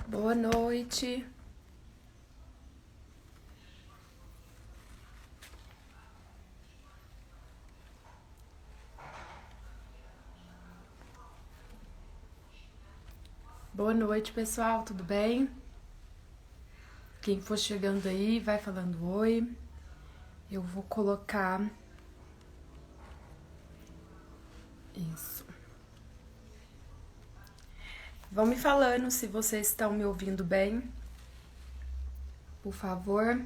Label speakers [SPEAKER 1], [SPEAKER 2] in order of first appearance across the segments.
[SPEAKER 1] Boa noite. Boa noite, pessoal, tudo bem? Quem for chegando aí, vai falando oi. Eu vou colocar isso. Vão me falando se vocês estão me ouvindo bem, por favor.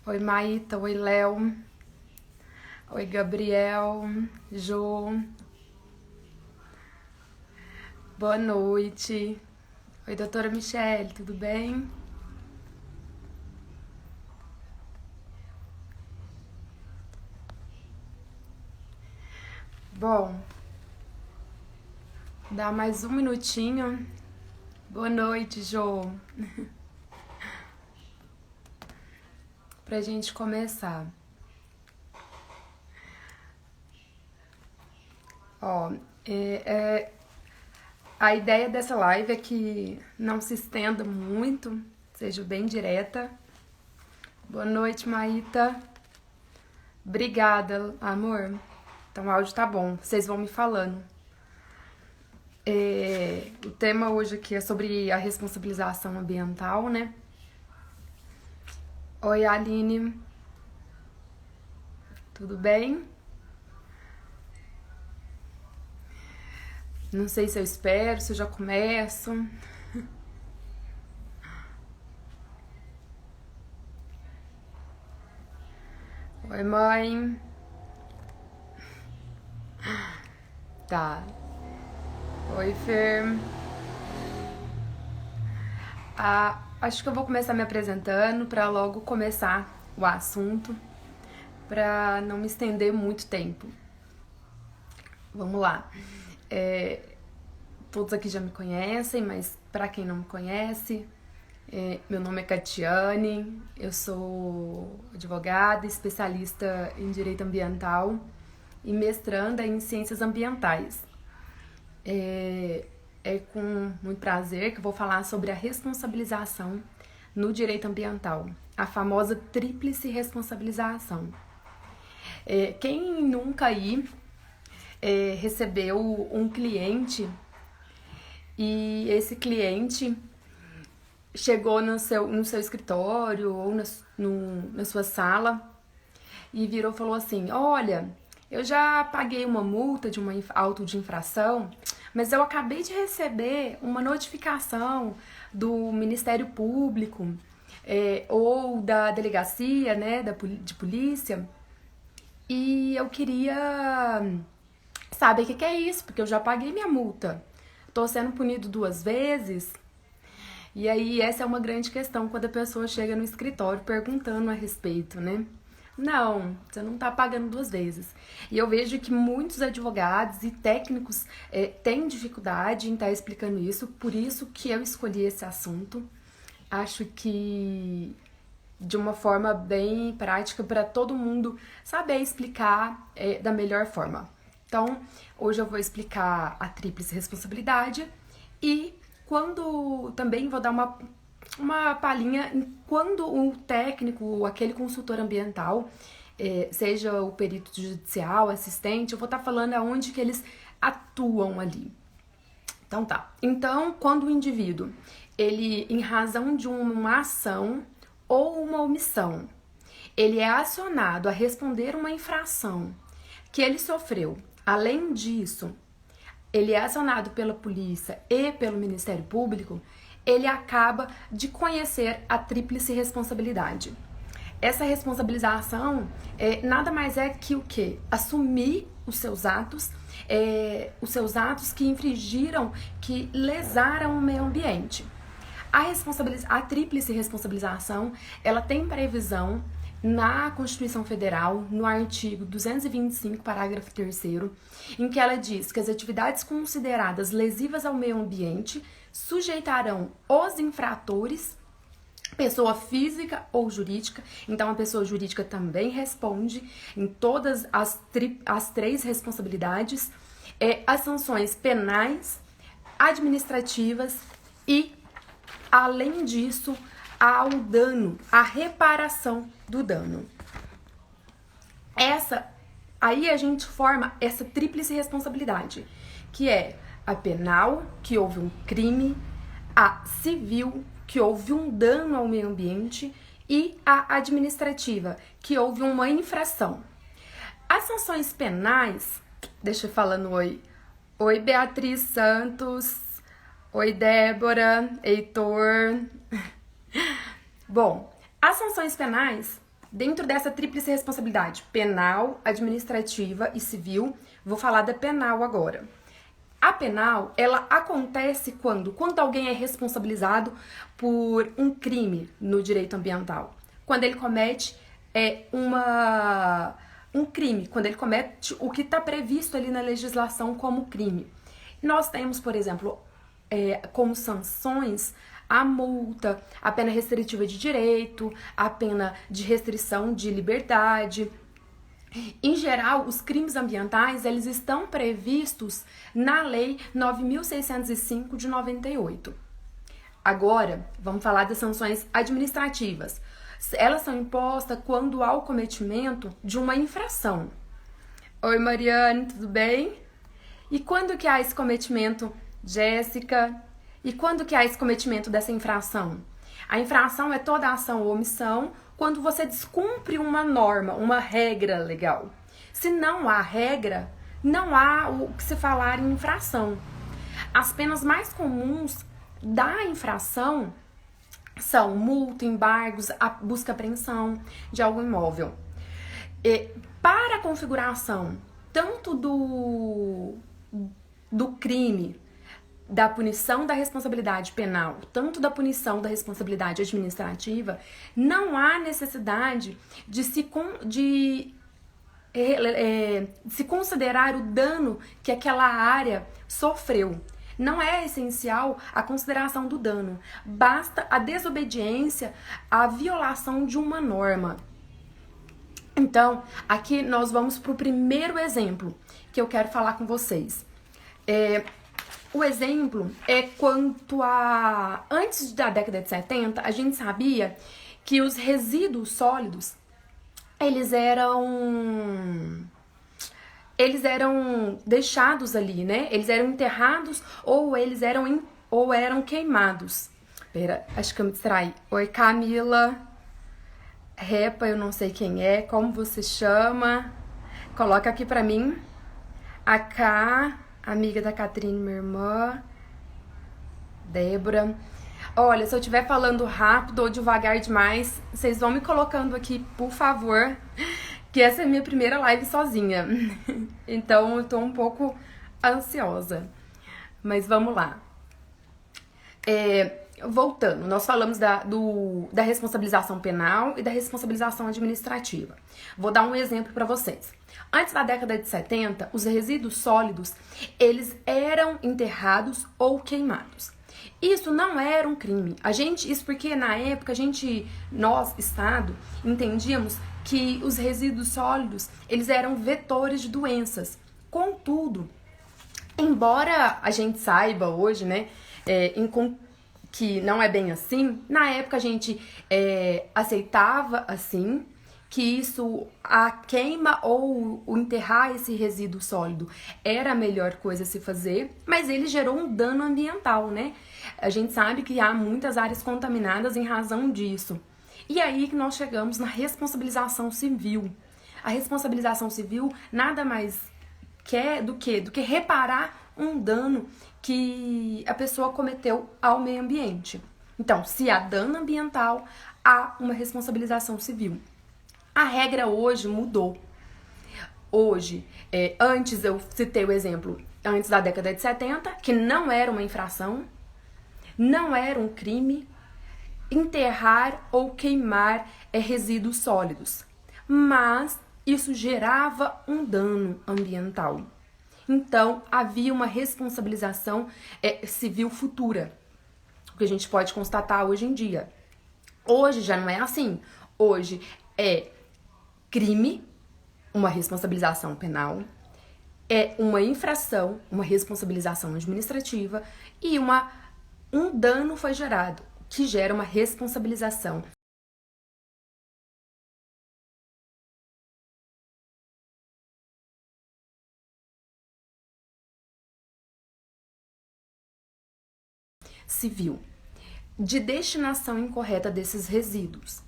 [SPEAKER 1] Oi, Maíta, oi, Léo. Oi, Gabriel, Jô. Boa noite. Oi, doutora Michele, tudo bem? Bom, dá mais um minutinho. Boa noite, Jô. Pra gente começar. Ó, a ideia dessa live é que não se estenda muito, seja bem direta. Boa noite, Maíta. Obrigada, amor. Então o áudio tá bom, vocês vão me falando. O tema hoje aqui é sobre a responsabilização ambiental, né? Oi, Aline. Tudo bem? Não sei se eu espero, se eu já começo. Oi, mãe. Tá. Oi, Fer. Acho que eu vou começar me apresentando para logo começar o assunto, para não me estender muito tempo. Vamos lá. Todos aqui já me conhecem, mas para quem não me conhece, meu nome é Catiane, eu sou advogada, especialista em direito ambiental e mestranda em ciências ambientais. É com muito prazer que eu vou falar sobre a responsabilização no direito ambiental, a famosa tríplice responsabilização. Quem nunca aí recebeu um cliente e esse cliente chegou no seu escritório ou na sua sala e virou e falou assim: olha, eu já paguei uma multa de uma auto de infração, mas eu acabei de receber uma notificação do Ministério Público ou da delegacia, né, de polícia, e eu queria saber o que é isso, porque eu já paguei minha multa. Tô sendo punido 2 vezes. E aí essa é uma grande questão quando a pessoa chega no escritório perguntando a respeito, né? Não, você não tá pagando 2 vezes. E eu vejo que muitos advogados e técnicos têm dificuldade em estar explicando isso, por isso que eu escolhi esse assunto. Acho que de uma forma bem prática para todo mundo saber explicar da melhor forma. Então, hoje eu vou explicar a tríplice responsabilidade e quando também vou dar uma palhinha em quando o técnico, aquele consultor ambiental, seja o perito judicial, assistente, eu vou estar falando aonde que eles atuam ali. Então tá. Então, quando o indivíduo, ele, em razão de uma ação ou uma omissão, ele é acionado a responder uma infração que ele sofreu. Além disso, ele é acionado pela polícia e pelo Ministério Público, ele acaba de conhecer a tríplice responsabilidade. Essa responsabilização nada mais é que o quê? Assumir os seus atos que infringiram, que lesaram o meio ambiente. A tríplice responsabilização, ela tem previsão na Constituição Federal, no artigo 225, parágrafo 3º, em que ela diz que as atividades consideradas lesivas ao meio ambiente sujeitarão os infratores, pessoa física ou jurídica, então a pessoa jurídica também responde em todas as 3 responsabilidades, as sanções penais, administrativas e além disso, há o dano, a reparação do dano. Aí a gente forma essa tríplice responsabilidade, que é a penal, que houve um crime, a civil, que houve um dano ao meio ambiente, e a administrativa, que houve uma infração. As sanções penais, deixa eu falar no oi. Oi, Beatriz Santos. Oi, Débora, Heitor. Bom, as sanções penais, dentro dessa tríplice responsabilidade, penal, administrativa e civil, vou falar da penal agora. A penal, ela acontece quando alguém é responsabilizado por um crime no direito ambiental. Quando ele comete um crime, quando ele comete o que está previsto ali na legislação como crime. Nós temos, por exemplo, como sanções a multa, a pena restritiva de direito, a pena de restrição de liberdade. Em geral, os crimes ambientais, eles estão previstos na Lei 9.605 de 98. Agora, vamos falar das sanções administrativas. Elas são impostas quando há o cometimento de uma infração. Oi, Mariane, tudo bem? E quando que há esse cometimento, Jéssica? E quando que há esse cometimento dessa infração? A infração é toda ação ou omissão quando você descumpre uma norma, uma regra legal. Se não há regra, não há o que se falar em infração. As penas mais comuns da infração são multa, embargos, a busca e apreensão de algum imóvel. Para a configuração tanto do crime, da punição da responsabilidade penal, tanto da punição da responsabilidade administrativa, não há necessidade de se considerar o dano que aquela área sofreu. Não é essencial a consideração do dano, basta a desobediência, a violação de uma norma. Então, aqui nós vamos para o primeiro exemplo que eu quero falar com vocês. O exemplo é quanto a... Antes da década de 70, a gente sabia que os resíduos sólidos, eles eram deixados ali, né? Eles eram enterrados ou eram queimados. Pera, acho que eu me distraí. Oi, Camila. Repa, eu não sei quem é. Como você chama? Coloca aqui pra mim. A Cá, amiga da Catrine, minha irmã. Débora. Olha, se eu estiver falando rápido ou devagar demais, vocês vão me colocando aqui, por favor, que essa é a minha primeira live sozinha. Então, eu tô um pouco ansiosa. Mas vamos lá. Voltando, nós falamos da responsabilização penal e da responsabilização administrativa. Vou dar um exemplo para vocês. Antes da década de 70, os resíduos sólidos, eles eram enterrados ou queimados. Isso não era um crime. Isso porque na época nós, Estado, entendíamos que os resíduos sólidos, eles eram vetores de doenças. Contudo, embora a gente saiba hoje, né, que não é bem assim, na época a gente aceitava assim, que a queima ou o enterrar esse resíduo sólido era a melhor coisa a se fazer, mas ele gerou um dano ambiental, né? A gente sabe que há muitas áreas contaminadas em razão disso. E aí que nós chegamos na responsabilização civil. A responsabilização civil nada mais quer do que reparar um dano que a pessoa cometeu ao meio ambiente. Então, se há dano ambiental, há uma responsabilização civil. A regra hoje mudou. Hoje, antes eu citei o exemplo, antes da década de 70, que não era uma infração, não era um crime enterrar ou queimar resíduos sólidos, mas isso gerava um dano ambiental. Então, havia uma responsabilização civil futura, o que a gente pode constatar hoje em dia. Hoje já não é assim. Hoje é crime, uma responsabilização penal, é uma infração, uma responsabilização administrativa e um dano foi gerado. que gera uma responsabilização civil de destinação incorreta desses resíduos.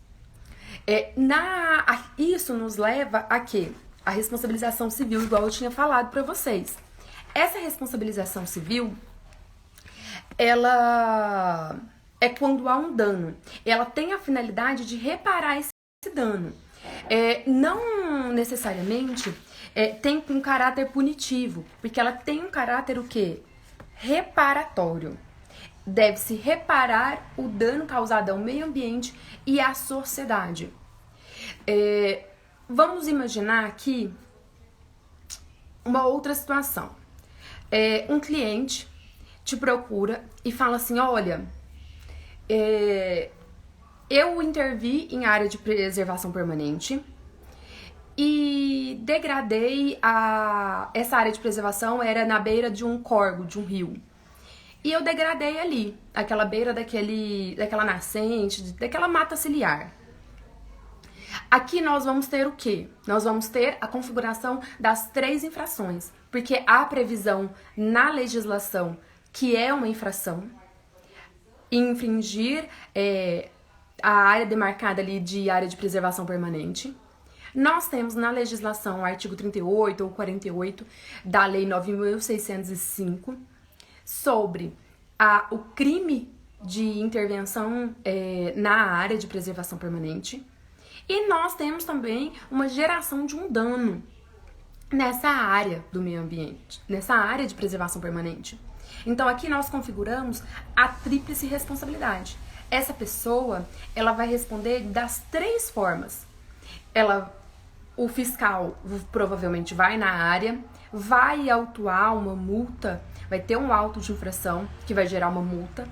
[SPEAKER 1] Isso nos leva a quê? A responsabilização civil, igual eu tinha falado para vocês. Essa responsabilização civil, ela é quando há um dano. Ela tem a finalidade de reparar esse dano. Não necessariamente tem um caráter punitivo, porque ela tem um caráter o quê? Reparatório. Deve-se reparar o dano causado ao meio ambiente e à sociedade. Vamos imaginar aqui uma outra situação. Um cliente te procura e fala assim, olha, eu intervi em área de preservação permanente e degradei essa área de preservação era na beira de um córrego, de um rio. E eu degradei ali, aquela beira daquela nascente, daquela mata ciliar. Aqui nós vamos ter o quê? Nós vamos ter a configuração das 3 infrações, porque há previsão na legislação que é uma infração infringir a área demarcada ali de área de preservação permanente. Nós temos na legislação o artigo 38 ou 48 da Lei 9.605 sobre o crime de intervenção na área de preservação permanente. E nós temos também uma geração de um dano nessa área do meio ambiente, nessa área de preservação permanente. Então aqui nós configuramos a tríplice responsabilidade. Essa pessoa, ela vai responder das 3 formas. O fiscal provavelmente vai na área, vai autuar uma multa, vai ter um auto de infração que vai gerar uma multa.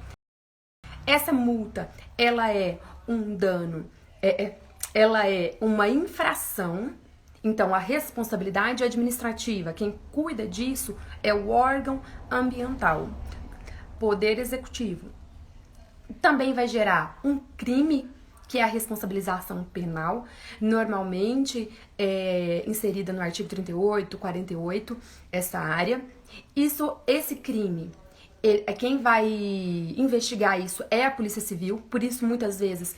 [SPEAKER 1] Essa multa, ela é um dano, ela é uma infração. Então, a responsabilidade administrativa, quem cuida disso é o órgão ambiental, Poder Executivo. Também vai gerar um crime, que é a responsabilização penal, normalmente inserida no artigo 38, 48, essa área. Esse crime, quem vai investigar isso é a Polícia Civil, por isso muitas vezes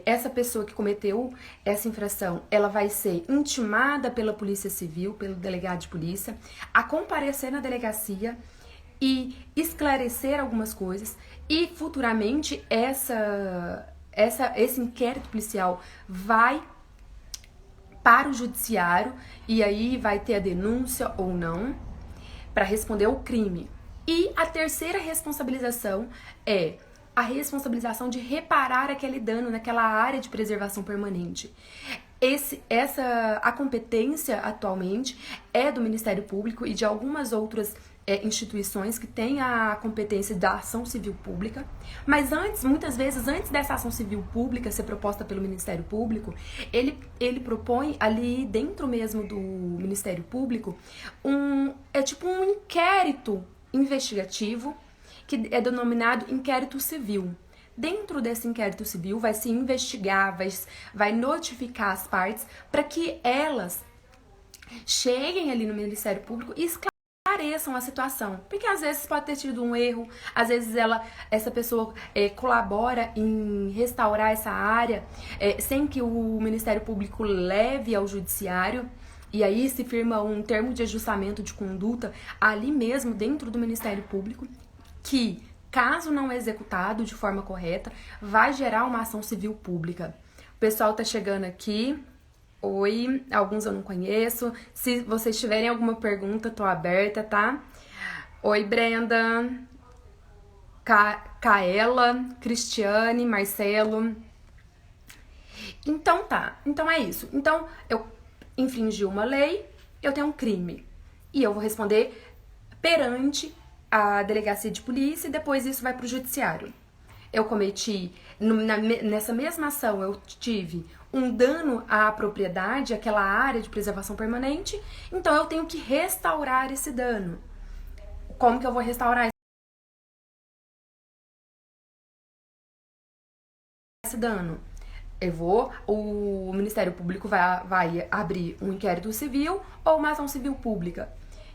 [SPEAKER 1] essa pessoa que cometeu essa infração, ela vai ser intimada pela Polícia Civil, pelo delegado de polícia, a comparecer na delegacia e esclarecer algumas coisas, e futuramente esse inquérito policial vai para o judiciário e aí vai ter a denúncia ou não para responder o crime. E a terceira responsabilização é a responsabilização de reparar aquele dano naquela área de preservação permanente. A competência atualmente é do Ministério Público e de algumas outras instituições que têm a competência da ação civil pública, mas muitas vezes, antes dessa ação civil pública ser proposta pelo Ministério Público, ele propõe ali dentro mesmo do Ministério Público tipo um inquérito investigativo que é denominado inquérito civil. Dentro desse inquérito civil vai se investigar, vai notificar as partes para que elas cheguem ali no Ministério Público e esclareçam a situação. Porque às vezes pode ter tido um erro, às vezes essa pessoa colabora em restaurar essa área sem que o Ministério Público leve ao judiciário. E aí se firma um termo de ajustamento de conduta ali mesmo dentro do Ministério Público, que, caso não executado de forma correta, vai gerar uma ação civil pública. O pessoal tá chegando aqui. Oi, alguns eu não conheço. Se vocês tiverem alguma pergunta, tô aberta, tá? Oi, Brenda, Kaela, Cristiane, Marcelo. Então tá, então é isso. Então, eu infringi uma lei, eu tenho um crime. E eu vou responder perante a delegacia de polícia e depois isso vai para o judiciário. Eu cometi, nessa mesma ação, eu tive um dano à propriedade, aquela área de preservação permanente, então eu tenho que restaurar esse dano. Como que eu vou restaurar esse dano? O Ministério Público vai abrir um inquérito civil ou uma ação civil pública.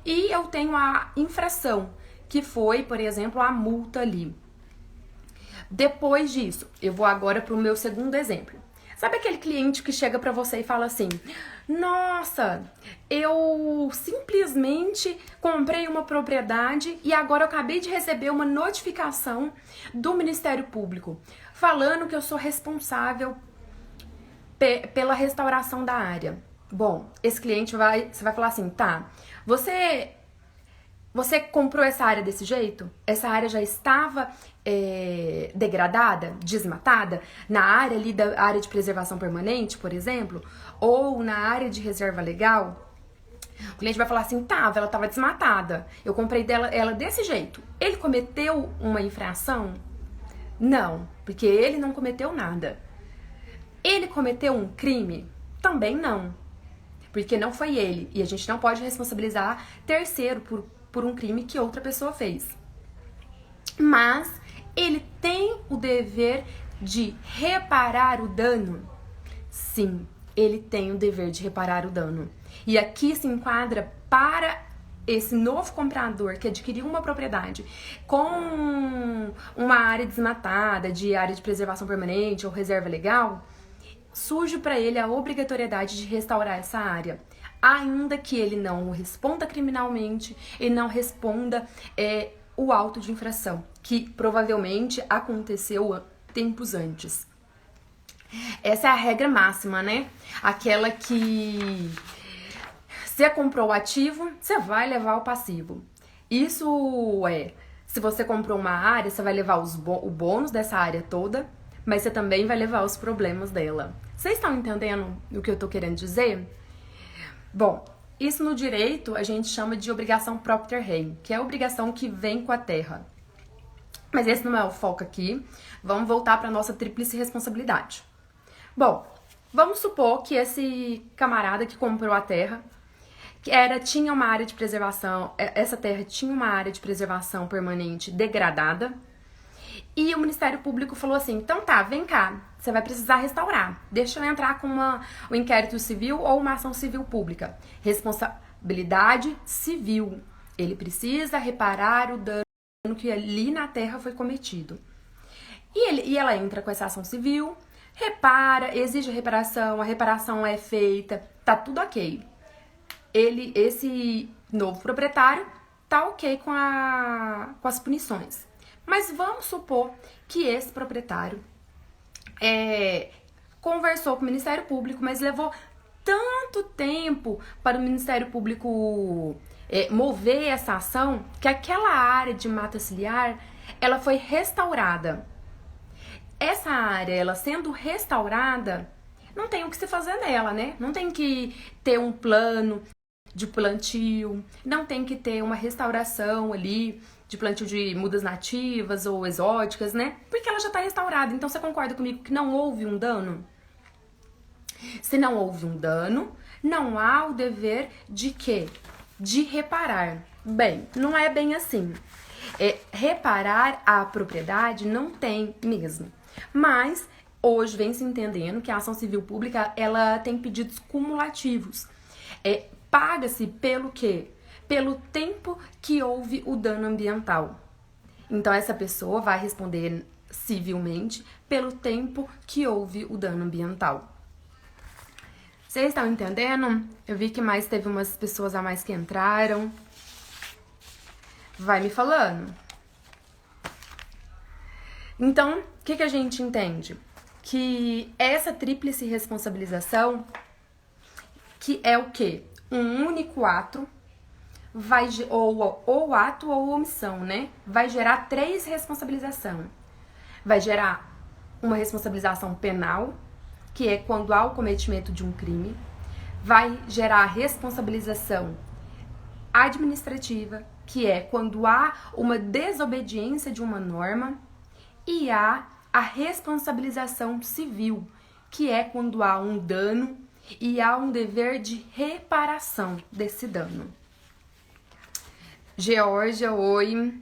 [SPEAKER 1] E eu tenho a infração, que foi, por exemplo, a multa ali. Depois disso, eu vou agora para o meu segundo exemplo. Sabe aquele cliente que chega para você e fala assim: nossa, eu simplesmente comprei uma propriedade e agora eu acabei de receber uma notificação do Ministério Público falando que eu sou responsável pela restauração da área. Bom, esse cliente você vai falar assim: tá, você comprou essa área desse jeito? Essa área já estava degradada, desmatada? Na área ali da área de preservação permanente, por exemplo? Ou na área de reserva legal? O cliente vai falar assim: tá, ela estava desmatada. Eu comprei ela desse jeito. Ele cometeu uma infração? Não, porque ele não cometeu nada. Ele cometeu um crime? Também não, porque não foi ele. E a gente não pode responsabilizar terceiro por um crime que outra pessoa fez. Mas ele tem o dever de reparar o dano? Sim, ele tem o dever de reparar o dano. E aqui se enquadra para esse novo comprador que adquiriu uma propriedade com uma área desmatada, de área de preservação permanente ou reserva legal, surge para ele a obrigatoriedade de restaurar essa área. Ainda que ele não responda criminalmente e não responda o auto de infração, que provavelmente aconteceu tempos antes. Essa é a regra máxima, né? Aquela que você comprou o ativo, você vai levar o passivo. Isso se você comprou uma área, você vai levar o bônus dessa área toda, mas você também vai levar os problemas dela. Vocês estão entendendo o que eu tô querendo dizer? Bom, isso no direito a gente chama de obrigação propter rei, que é a obrigação que vem com a terra. Mas esse não é o foco aqui. Vamos voltar para nossa tríplice responsabilidade. Bom, vamos supor que esse camarada que comprou a terra tinha uma área de preservação, essa terra tinha uma área de preservação permanente degradada, e o Ministério Público falou assim: então tá, vem cá, você vai precisar restaurar. Deixa eu entrar com um inquérito civil ou uma ação civil pública. Responsabilidade civil. Ele precisa reparar o dano que ali na terra foi cometido. E ela entra com essa ação civil, repara, exige a reparação é feita, tá tudo ok. Esse novo proprietário tá ok com as punições. Mas vamos supor que esse proprietário conversou com o Ministério Público, mas levou tanto tempo para o Ministério Público mover essa ação, que aquela área de mata ciliar, ela foi restaurada. Essa área, ela sendo restaurada, não tem o que se fazer nela, né? Não tem que ter um plano de plantio, não tem que ter uma restauração ali de plantio de mudas nativas ou exóticas, né? Porque ela já está restaurada. Então, você concorda comigo que não houve um dano? Se não houve um dano, não há o dever de quê? De reparar. Bem, não é bem assim. Reparar a propriedade não tem mesmo. Mas hoje vem se entendendo que a ação civil pública ela tem pedidos cumulativos. Paga-se pelo quê? Pelo tempo que houve o dano ambiental. Então, essa pessoa vai responder civilmente pelo tempo que houve o dano ambiental. Vocês estão entendendo? Eu vi que teve umas pessoas a mais que entraram. Vai me falando. Então, o que a gente entende? Que essa tríplice responsabilização, que é o quê? Um único ato, ou ato ou omissão, né? Vai gerar 3 responsabilizações. Vai gerar uma responsabilização penal, que é quando há o cometimento de um crime. Vai gerar responsabilização administrativa, que é quando há uma desobediência de uma norma. E há a responsabilização civil, que é quando há um dano e há um dever de reparação desse dano. Geórgia, oi.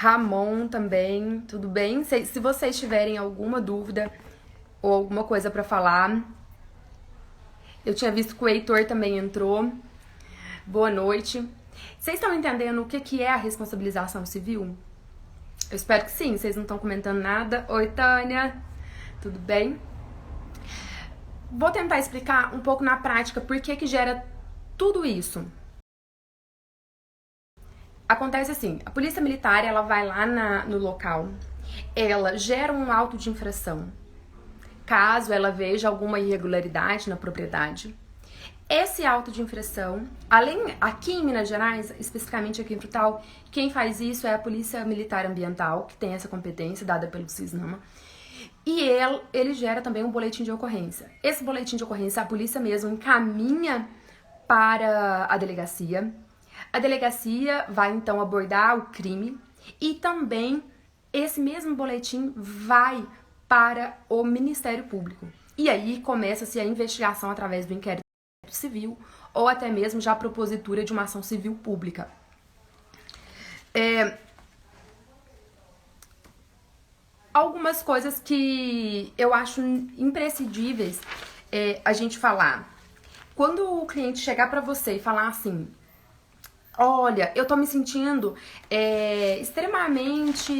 [SPEAKER 1] Ramon também, tudo bem? Se vocês tiverem alguma dúvida ou alguma coisa pra falar. Eu tinha visto que o Heitor também entrou. Boa noite. Vocês estão entendendo o que é a responsabilização civil? Eu espero que sim, vocês não estão comentando nada. Oi, Tânia, tudo bem? Vou tentar explicar um pouco na prática por que gera tudo isso. Acontece assim, a polícia militar, ela vai lá no local, ela gera um auto de infração, caso ela veja alguma irregularidade na propriedade. Esse auto de infração, aqui em Minas Gerais, especificamente aqui em Frutal, quem faz isso é a Polícia Militar Ambiental, que tem essa competência dada pelo CISNAMA, e ele gera também um boletim de ocorrência. Esse boletim de ocorrência, a polícia mesmo encaminha para a delegacia. A delegacia vai então abordar o crime e também esse mesmo boletim vai para o Ministério Público. E aí começa-se a investigação através do inquérito civil ou até mesmo já a propositura de uma ação civil pública. Algumas coisas que eu acho imprescindíveis a gente falar. Quando o cliente chegar para você e falar assim: olha, eu tô me sentindo extremamente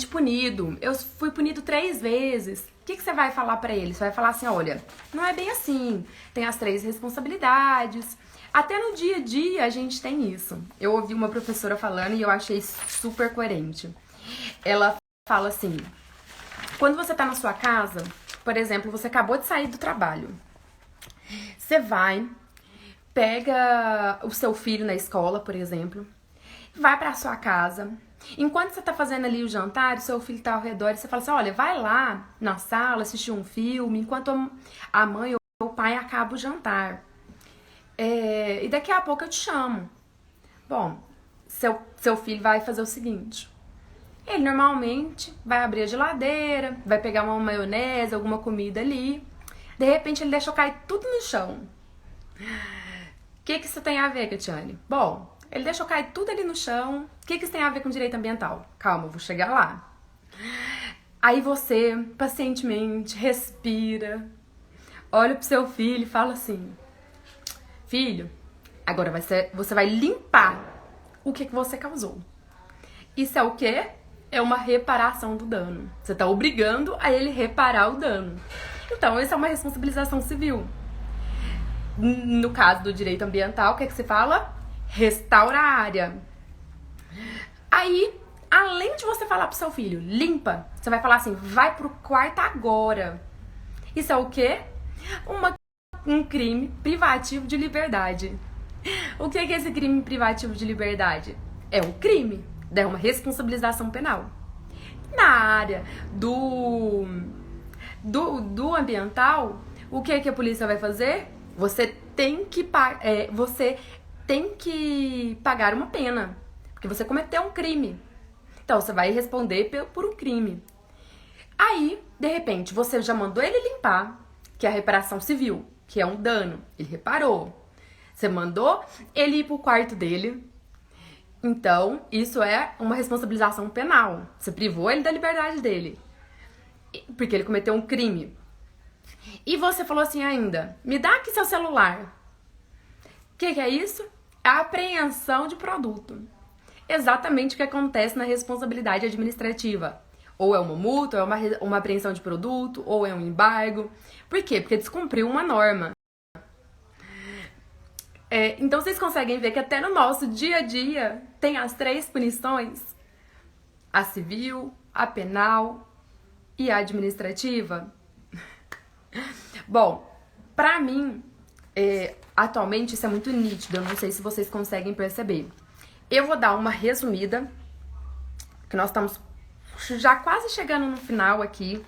[SPEAKER 1] punido. Eu fui punido 3 vezes. O que você vai falar pra ele? Você vai falar assim: olha, não é bem assim. Tem as 3 responsabilidades. Até no dia a dia a gente tem isso. Eu ouvi uma professora falando e eu achei super coerente. Ela fala assim: quando você tá na sua casa, por exemplo, você acabou de sair do trabalho. Você pega o seu filho na escola, por exemplo, vai pra sua casa. Enquanto você tá fazendo ali o jantar, o seu filho tá ao redor e você fala assim: olha, vai lá na sala assistir um filme, enquanto a mãe ou o pai acaba o jantar. E daqui a pouco eu te chamo. Bom, seu filho vai fazer o seguinte: ele normalmente vai abrir a geladeira, vai pegar uma maionese, alguma comida ali. De repente ele deixou cair tudo no chão. O que isso tem a ver, Catiane? Bom, ele deixou cair tudo ali no chão. O que isso tem a ver com direito ambiental? Calma, eu vou chegar lá. Aí você, pacientemente, respira, olha pro seu filho e fala assim: filho, agora você vai limpar o que você causou. Isso é o quê? É uma reparação do dano. Você tá obrigando a ele reparar o dano. Então, isso é uma responsabilização civil. No caso do direito ambiental, o que você fala? Restaura a área. Aí, além de você falar pro seu filho, limpa, você vai falar assim: vai pro quarto agora. Isso é o quê? Um crime privativo de liberdade. O que é esse crime privativo de liberdade? É um crime, é uma responsabilização penal. Na área do ambiental, o que a polícia vai fazer? Você tem que pagar uma pena, porque você cometeu um crime. Então, você vai responder por um crime. Aí, de repente, você já mandou ele limpar, que é a reparação civil, que é um dano. Ele reparou. Você mandou ele ir pro quarto dele. Então, isso é uma responsabilização penal. Você privou ele da liberdade dele, porque ele cometeu um crime. E você falou assim ainda: me dá aqui seu celular. O que é isso? É a apreensão de produto. Exatamente o que acontece na responsabilidade administrativa. Ou é uma multa, ou é uma apreensão de produto, ou é um embargo. Por quê? Porque descumpriu uma norma. Então vocês conseguem ver que até no nosso dia a dia tem as 3 punições: a civil, a penal e a administrativa. Bom, pra mim, atualmente isso é muito nítido, eu não sei se vocês conseguem perceber. Eu vou dar uma resumida, que nós estamos já quase chegando no final aqui.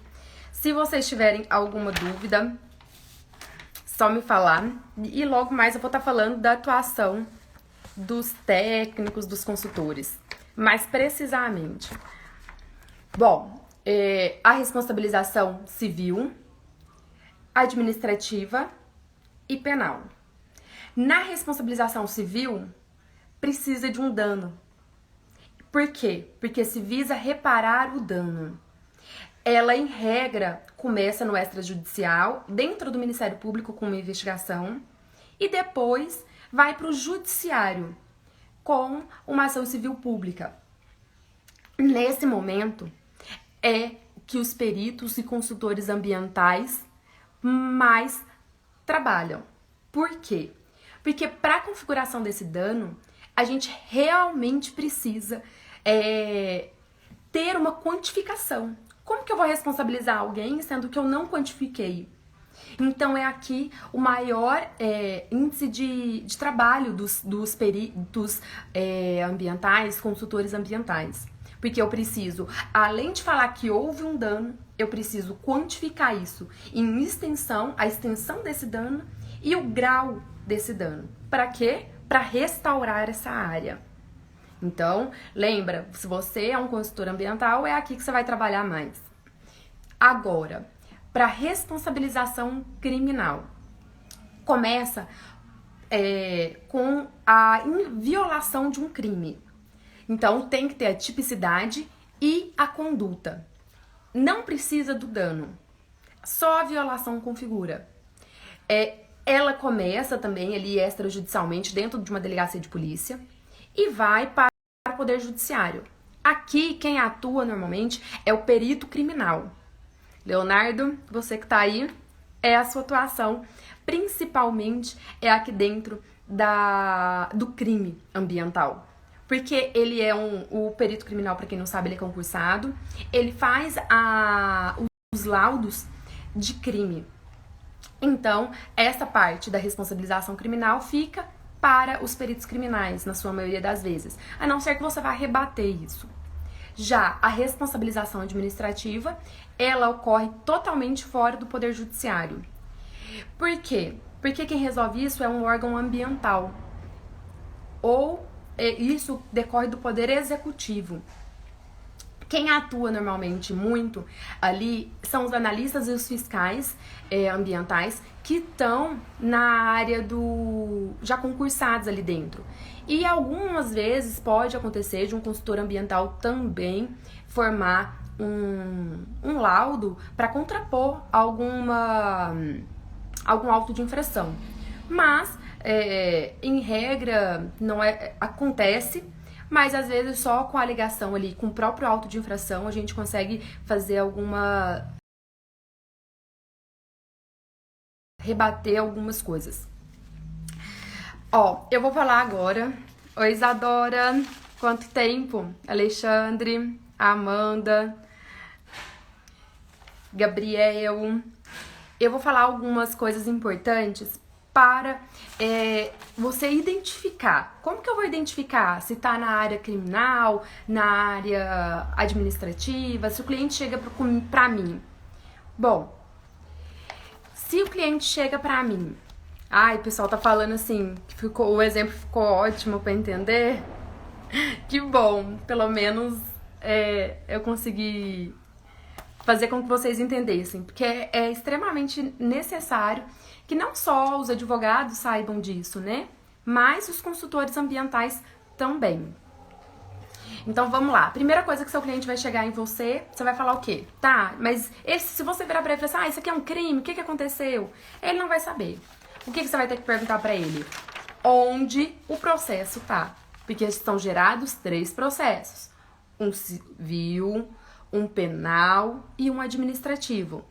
[SPEAKER 1] Se vocês tiverem alguma dúvida, só me falar. E logo mais eu vou estar falando da atuação dos técnicos, dos consultores, mais precisamente. Bom, a responsabilização civil, administrativa e penal. Na responsabilização civil, precisa de um dano. Por quê? Porque se visa reparar o dano. Ela, em regra, começa no extrajudicial, dentro do Ministério Público com uma investigação, e depois vai para o judiciário com uma ação civil pública. Nesse momento, é que os peritos e consultores ambientais mais trabalham. Por quê? Porque para a configuração desse dano, a gente realmente precisa ter uma quantificação. Como que eu vou responsabilizar alguém sendo que eu não quantifiquei? Então, é aqui o maior índice de trabalho dos peritos ambientais, consultores ambientais. Porque eu preciso, além de falar que houve um dano, eu preciso quantificar isso em extensão, a extensão desse dano e o grau desse dano. Para quê? Para restaurar essa área. Então, lembra, se você é um consultor ambiental, é aqui que você vai trabalhar mais. Agora, para responsabilização criminal, começa com a violação de um crime. Então, tem que ter a tipicidade e a conduta. Não precisa do dano. Só a violação configura. Ela começa também ali extrajudicialmente dentro de uma delegacia de polícia e vai para o Poder Judiciário. Aqui, quem atua normalmente é o perito criminal. Leonardo, você que tá aí, é a sua atuação, principalmente é aqui dentro do crime ambiental. Porque ele é o perito criminal, para quem não sabe, ele é concursado, ele faz os laudos de crime. Então, essa parte da responsabilização criminal fica para os peritos criminais, na sua maioria das vezes, a não ser que você vá rebater isso. Já a responsabilização administrativa, ela ocorre totalmente fora do Poder Judiciário. Por quê? Porque quem resolve isso é um órgão ambiental. Ou isso decorre do Poder Executivo. Quem atua normalmente muito ali são os analistas e os fiscais ambientais que estão na área já concursados ali dentro. E algumas vezes pode acontecer de um consultor ambiental também formar um laudo para contrapor algum auto de infração. Mas, em regra, não acontece, mas às vezes só com a alegação ali, com o próprio auto de infração, a gente consegue fazer rebater algumas coisas. Ó, eu vou falar agora. Oi, Isadora. Quanto tempo? Alexandre, Amanda, Gabriel. Eu vou falar algumas coisas importantes para você identificar. Como que eu vou identificar se tá na área criminal, na área administrativa, se o cliente chega pra mim? Bom, se o cliente chega pra mim, o pessoal tá falando assim, o exemplo ficou ótimo pra entender. Que bom, pelo menos eu consegui fazer com que vocês entendessem, porque é extremamente necessário que não só os advogados saibam disso, né? Mas os consultores ambientais também. Então vamos lá. Primeira coisa que seu cliente vai chegar em você, você vai falar o quê? Tá, mas se você virar pra ele e falar assim, isso aqui é um crime, o que aconteceu? Ele não vai saber. O que você vai ter que perguntar pra ele? Onde o processo tá? Porque estão gerados 3 processos. Um civil, um penal e um administrativo.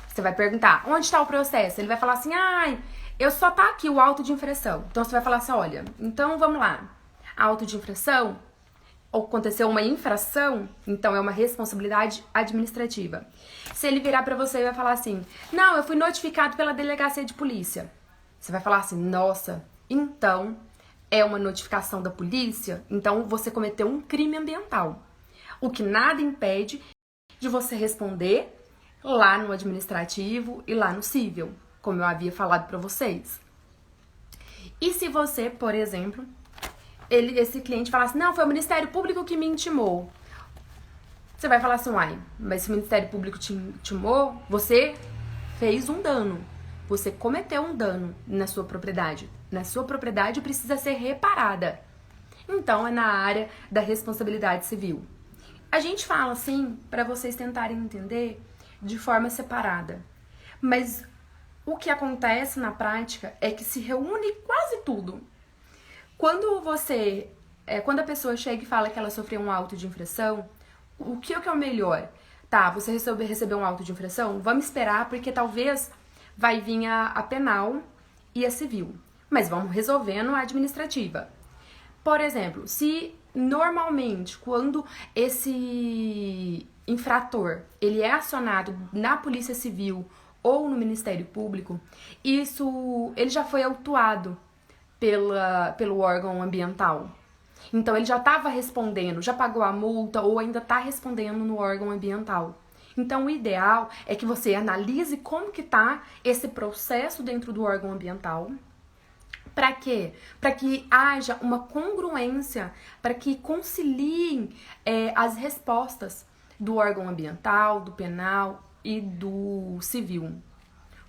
[SPEAKER 1] Você vai perguntar, onde está o processo? Ele vai falar assim, eu só tá aqui o auto de infração. Então você vai falar assim, olha, então vamos lá. Auto de infração, aconteceu uma infração, então é uma responsabilidade administrativa. Se ele virar pra você e vai falar assim, não, eu fui notificado pela delegacia de polícia. Você vai falar assim, nossa, então é uma notificação da polícia, então você cometeu um crime ambiental. O que nada impede de você responder lá no administrativo e lá no civil, como eu havia falado para vocês. E se você, por exemplo, esse cliente falar assim, não, foi o Ministério Público que me intimou. Você vai falar assim, mas se o Ministério Público te intimou, você fez um dano. Você cometeu um dano na sua propriedade. Na sua propriedade precisa ser reparada. Então, é na área da responsabilidade civil. A gente fala assim para vocês tentarem entender de forma separada. Mas o que acontece na prática é que se reúne quase tudo. Quando a pessoa chega e fala que ela sofreu um auto de infração, o que é o melhor? Tá, você recebeu um auto de infração? Vamos esperar, porque talvez vai vir a penal e a civil. Mas vamos resolvendo a administrativa. Por exemplo, se normalmente quando esse infrator ele é acionado na Polícia Civil ou no Ministério Público, ele já foi autuado pelo órgão ambiental. Então ele já estava respondendo, já pagou a multa ou ainda está respondendo no órgão ambiental. Então o ideal é que você analise como que está esse processo dentro do órgão ambiental. Para quê? Para que haja uma congruência, para que conciliem as respostas do órgão ambiental, do penal e do civil.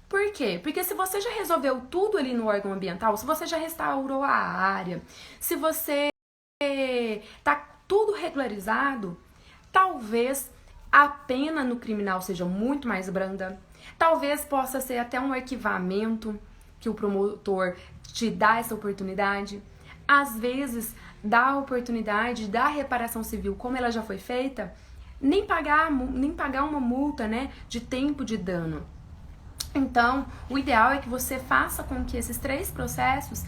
[SPEAKER 1] Por quê? Porque se você já resolveu tudo ali no órgão ambiental, se você já restaurou a área, se você tá tudo regularizado, talvez a pena no criminal seja muito mais branda, talvez possa ser até um arquivamento que o promotor te dá essa oportunidade. Às vezes, dá a oportunidade da reparação civil, como ela já foi feita, nem pagar uma multa, né, de tempo de dano. Então, o ideal é que você faça com que esses três processos,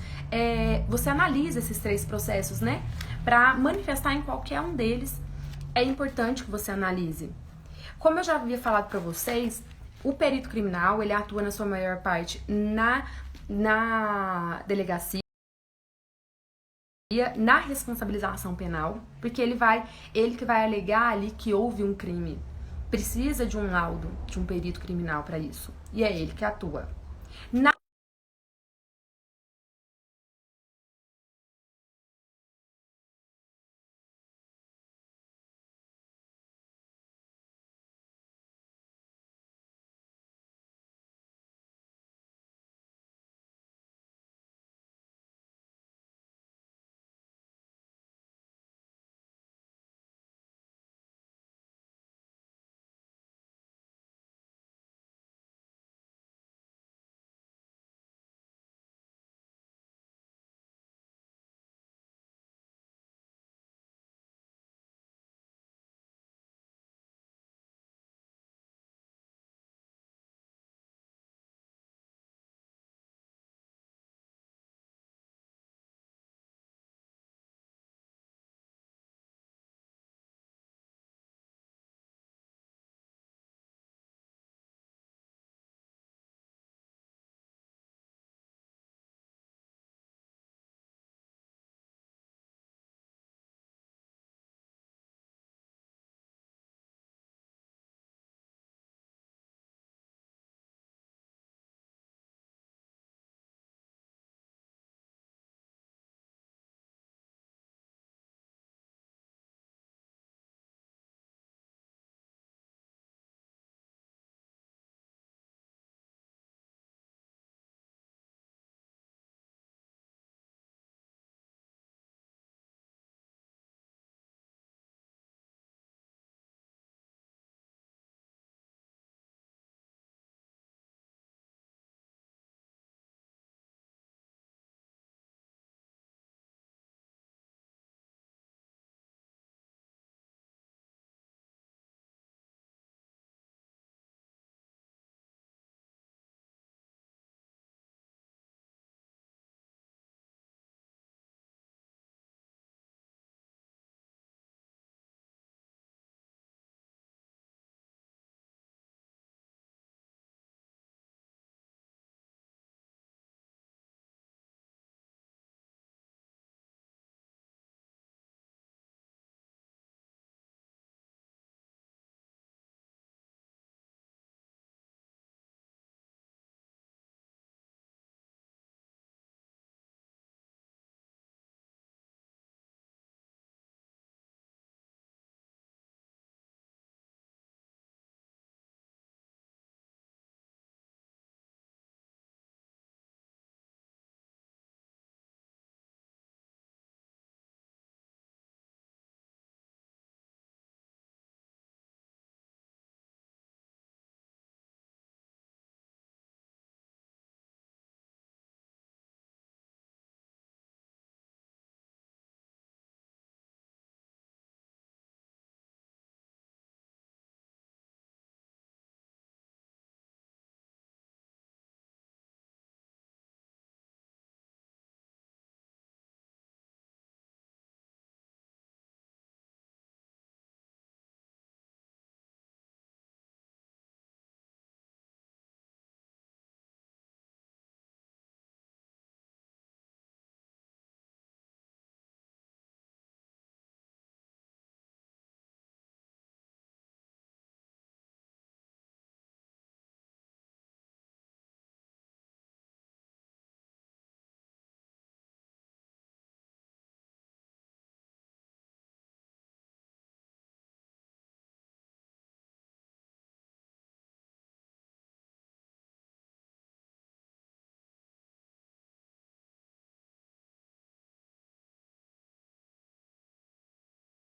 [SPEAKER 1] você analise esses três processos, né? Para manifestar em qualquer um deles, é importante que você analise. Como eu já havia falado para vocês, o perito criminal, ele atua na sua maior parte na delegacia, na responsabilização penal, porque ele que vai alegar ali que houve um crime. Precisa de um laudo, de um perito criminal para isso. E é ele que atua. Na